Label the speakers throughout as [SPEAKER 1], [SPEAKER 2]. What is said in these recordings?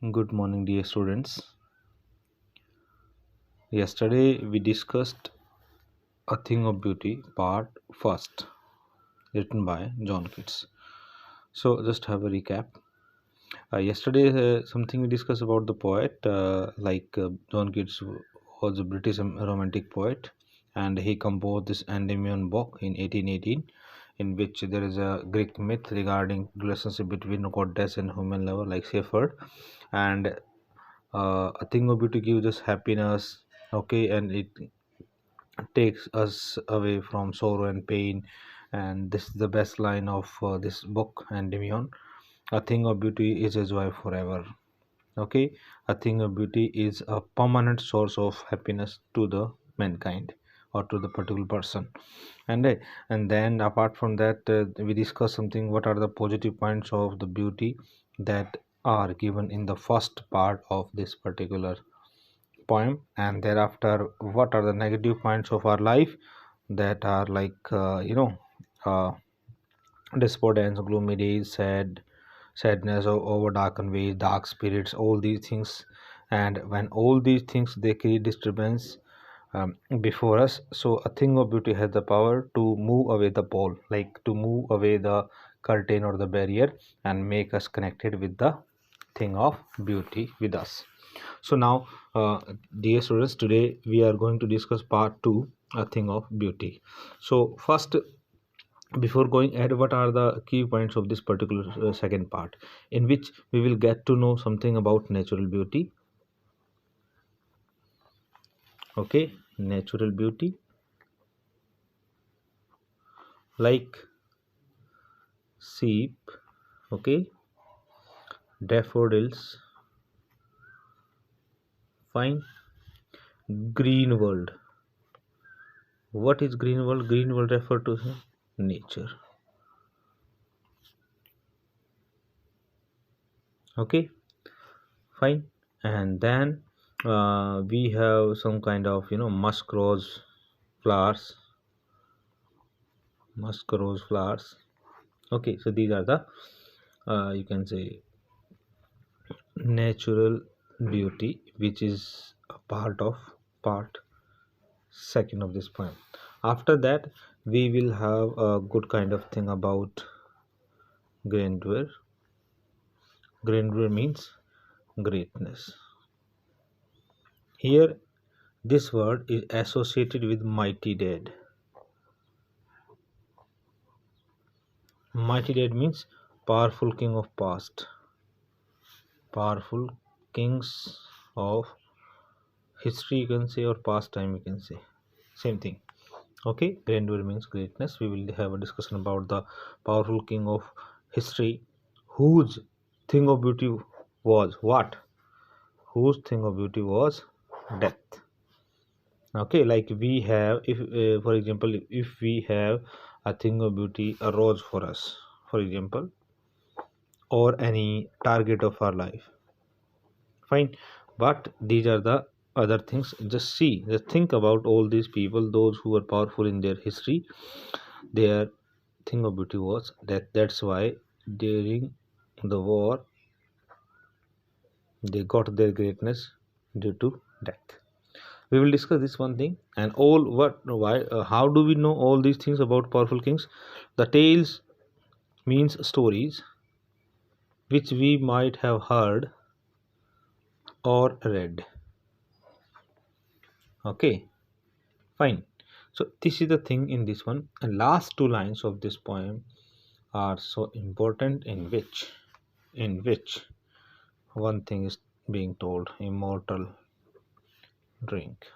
[SPEAKER 1] Good morning, dear students. Yesterday we discussed A Thing of Beauty, part first, written by John Keats. So, just have a recap. Yesterday, something we discussed about the poet, John Keats was a British romantic poet, and he composed this Endymion book in 1818, in which there is a Greek myth regarding relationship between goddess and human lover, like shepherd, and a thing of beauty gives us happiness, okay, and it takes us away from sorrow and pain. And this is the best line of this book, Endymion. A thing of beauty is a joy forever. Okay, a thing of beauty is a permanent source of happiness to the mankind or to the particular person. And then apart from that, we discuss something. What are the positive points of the beauty that are given in the first part of this particular poem, and thereafter what are the negative points of our life that are uh, despondence, gloomy days, sadness, or over darkened ways, dark spirits, all these things. And when all these things they create disturbance before us, so a thing of beauty has the power to move away the pole, like to move away the curtain or the barrier, and make us connected with the thing of beauty with us. So now, dear students, today we are going to discuss part 2, A Thing of Beauty. So first, before going ahead, what are the key points of this particular second part, in which we will get to know something about natural beauty. Okay, natural beauty, like sheep, okay, daffodils, fine, green world. What is green world? Green world refer to nature. Okay, fine. And then we have some kind of musk rose flowers, okay. So these are the you can say natural beauty, which is a part of part second of this poem. After that, we will have a good kind of thing about grandeur. Grandeur means greatness. Here, this word is associated with mighty dead. Mighty dead means powerful king of past, powerful kings of history, you can say, or past time, you can say, same thing. Okay, grandeur means greatness. We will have a discussion about the powerful king of history, whose thing of beauty was what? Whose thing of beauty was death. Okay, like we have, if for example, if we have a thing of beauty, a rose for us, for example, or any target of our life, fine. But these are the other things. Just see, just think about all these people, those who were powerful in their history. Their thing of beauty was that. That's why during the war they got their greatness due to death. We will discuss this one thing. And all what why how do we know all these things about powerful kings? The tales means stories which we might have heard or read. Okay, fine. So this is the thing in this one, and last two lines of this poem are so important, in which one thing is being told: immortal drink.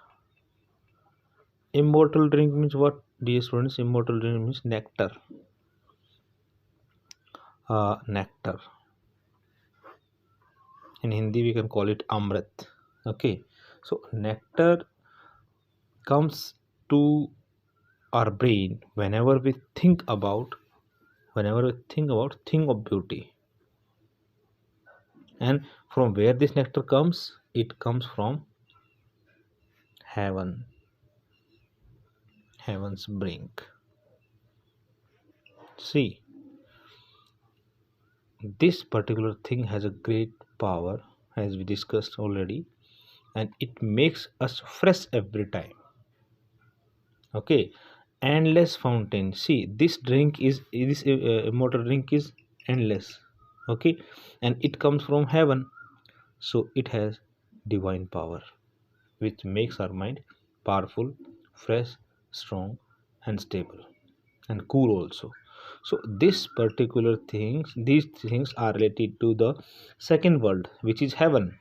[SPEAKER 1] Immortal drink means what, dear students? Immortal drink means nectar. Nectar, in Hindi we can call it amrit. Okay, so nectar comes to our brain whenever we think about thing of beauty. And from where this nectar comes? It comes from heaven, heaven's brink. See, this particular thing has a great power, as we discussed already, and it makes us fresh every time. Okay, endless fountain. See, this immortal drink is endless. Okay, and it comes from heaven, so it has divine power, which makes our mind powerful, fresh, strong, and stable, and cool also. So these things are related to the second world, which is heaven,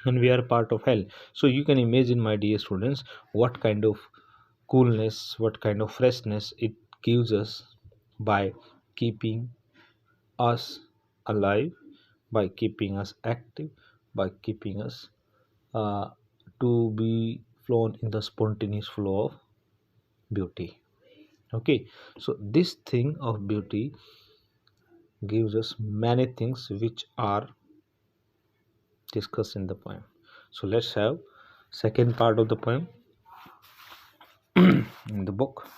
[SPEAKER 1] and we are part of hell. So you can imagine, my dear students, what kind of coolness, what kind of freshness it gives us by keeping us alive, by keeping us active, by keeping us uh, to be flown in the spontaneous flow of beauty. Okay, so this thing of beauty gives us many things which are discussed in the poem. So let's have second part of the poem in the book.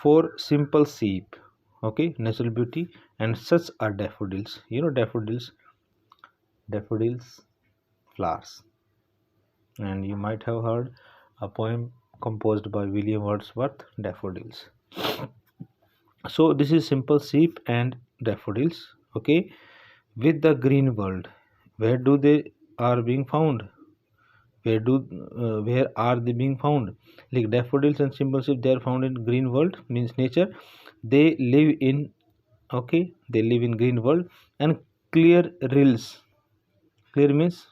[SPEAKER 1] For simple sheep, okay, natural beauty, and such are daffodils. You know, daffodils flowers, and you might have heard a poem composed by William Wordsworth, Daffodils. So this is simple sheep and daffodils, okay, with the green world. Where do they are being found? Where are they being found? Like daffodils and simple sheep, they are found in green world, means nature. They live in, okay, they live in green world. And clear rills. Clear means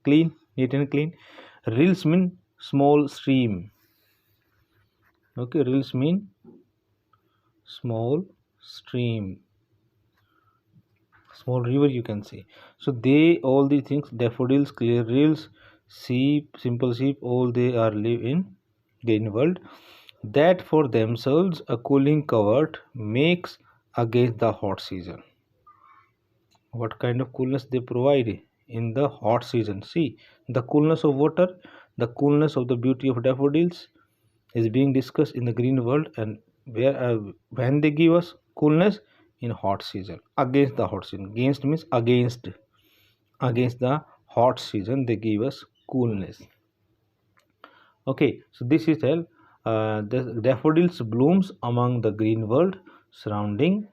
[SPEAKER 1] clean, neat and clean. Rills mean small stream. Okay, rills mean small stream, small river, you can say. So they, all these things, daffodils, clear rills, sheep, simple sheep, all they are live in green world, that for themselves a cooling covert makes against the hot season. What kind of coolness they provide in the hot season? See, the coolness of water, the coolness of the beauty of daffodils is being discussed in the green world, and where when they give us coolness in hot season, against the hot season. Against means against the hot season they give us coolness. Okay, so this is tell the daffodils blooms among the green world surrounding.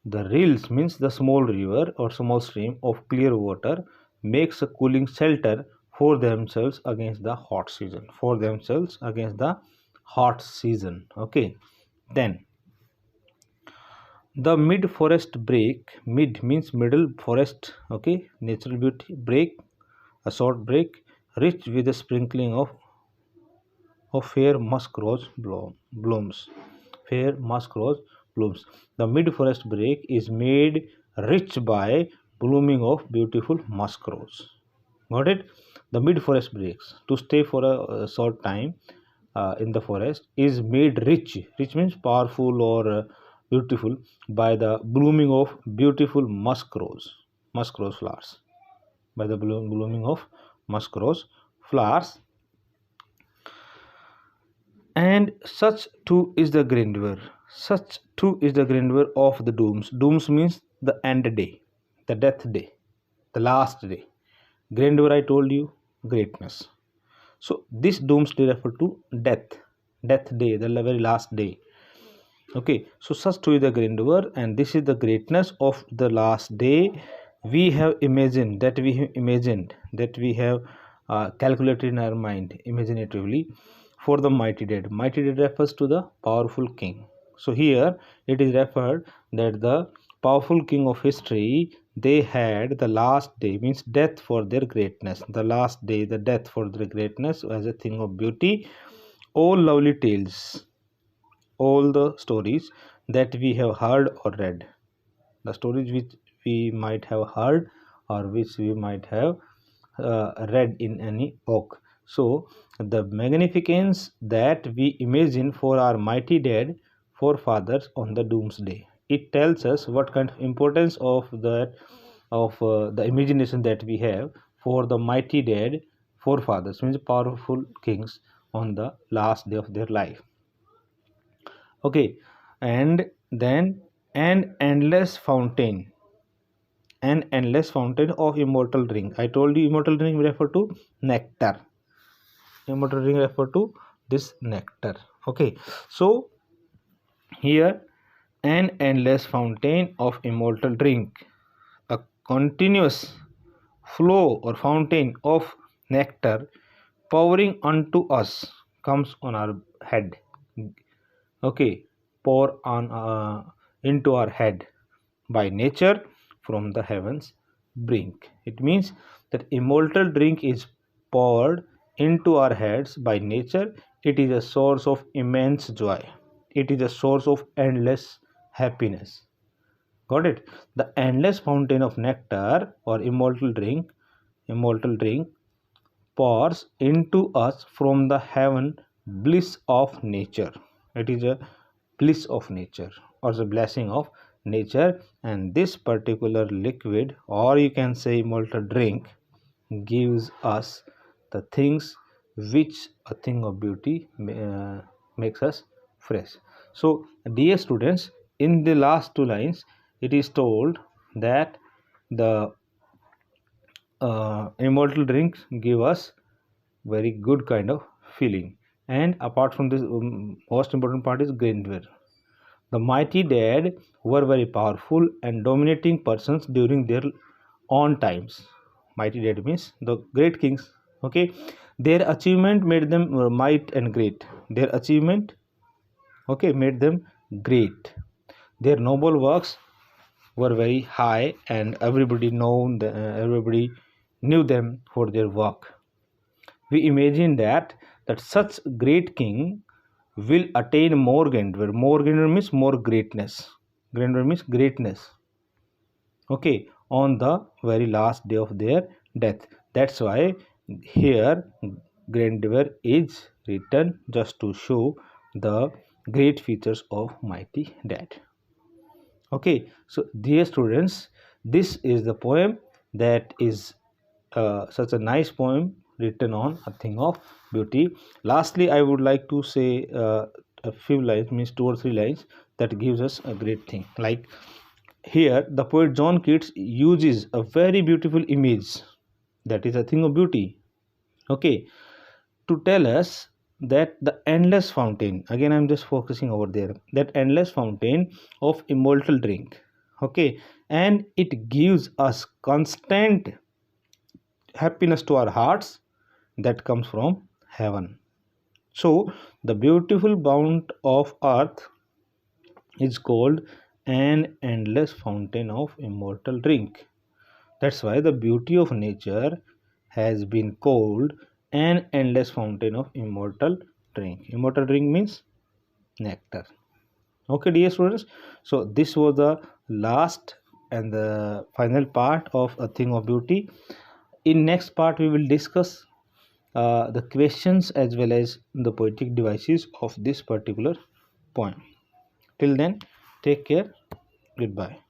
[SPEAKER 1] The rills means the small river or small stream of clear water makes a cooling shelter for themselves against the hot season. For themselves against the hot season. Okay, then the mid forest break. Mid means middle forest. Okay, natural beauty. Break, a short break, rich with a sprinkling of fair musk rose blooms. Fair musk rose blooms. The mid forest break is made rich by blooming of beautiful musk rose. Got it? The mid forest breaks. To stay for a short time in the forest is made rich. Rich means powerful or beautiful by the blooming of beautiful musk rose flowers. By the blooming of musk rose flowers. And such too is the grandeur. Such too is the grandeur of the dooms. Dooms means the end day, the death day, the last day. Grandeur, I told you, greatness. So this doomsday refer to death, death day, the very last day. Okay, so such too is the grandeur, and this is the greatness of the last day. We have imagined that we have calculated in our mind imaginatively for the mighty dead. Mighty dead refers to the powerful king. So here it is referred that the powerful king of history, they had the last day, means death for their greatness. The last day, the death for their greatness as a thing of beauty. All lovely tales, all the stories that we have heard or read, the stories which we might have heard or which we might have read in any book. So the magnificence that we imagine for our mighty dead forefathers on the doomsday, it tells us what kind of importance of that, of the imagination that we have for the mighty dead forefathers, means powerful kings on the last day of their life. Okay, and then an endless fountain, an endless fountain of immortal drink. I told you immortal drink refer to nectar. Immortal drink refer to this nectar. Okay, so here, an endless fountain of immortal drink, a continuous flow or fountain of nectar pouring unto us, comes on our head. Okay, pour on into our head by nature from the heavens brink. It means that immortal drink is poured into our heads by nature. It is a source of immense joy. It is a source of endless happiness. Got it? The endless fountain of nectar or immortal drink pours into us from the heaven bliss of nature. It is a bliss of nature or the blessing of nature, and this particular liquid, or you can say immortal drink, gives us the things which a thing of beauty makes us fresh. So dear students, in the last two lines it is told that the immortal drinks give us very good kind of feeling, and apart from this, most important part is grandeur. The mighty dead were very powerful and dominating persons during their own times. Mighty dead means the great kings. Okay, their achievement made them might and great. Their achievement, okay, made them great. Their noble works were very high, and everybody knew them for their work. We imagine that such great king will attain more grandeur. More grandeur means more greatness. Grandeur means greatness. Okay, on the very last day of their death. That's why here grandeur is written just to show the great features of mighty dead. Okay, so dear students, this is the poem that is such a nice poem written on a thing of beauty. Lastly, I would like to say a few lines, means two or three lines, that gives us a great thing. Like here, the poet John Keats uses a very beautiful image, that is a thing of beauty. Okay, to tell us that the endless fountain, again I'm just focusing over there, that endless fountain of immortal drink. Okay, and it gives us constant happiness to our hearts that comes from heaven. So the beautiful bounty of earth is called an endless fountain of immortal drink. That's why the beauty of nature has been called an endless fountain of immortal drink. Immortal drink means nectar. Okay, dear students. So this was the last and the final part of a thing of beauty. In next part, we will discuss the questions as well as the poetic devices of this particular poem. Till then, take care. Goodbye.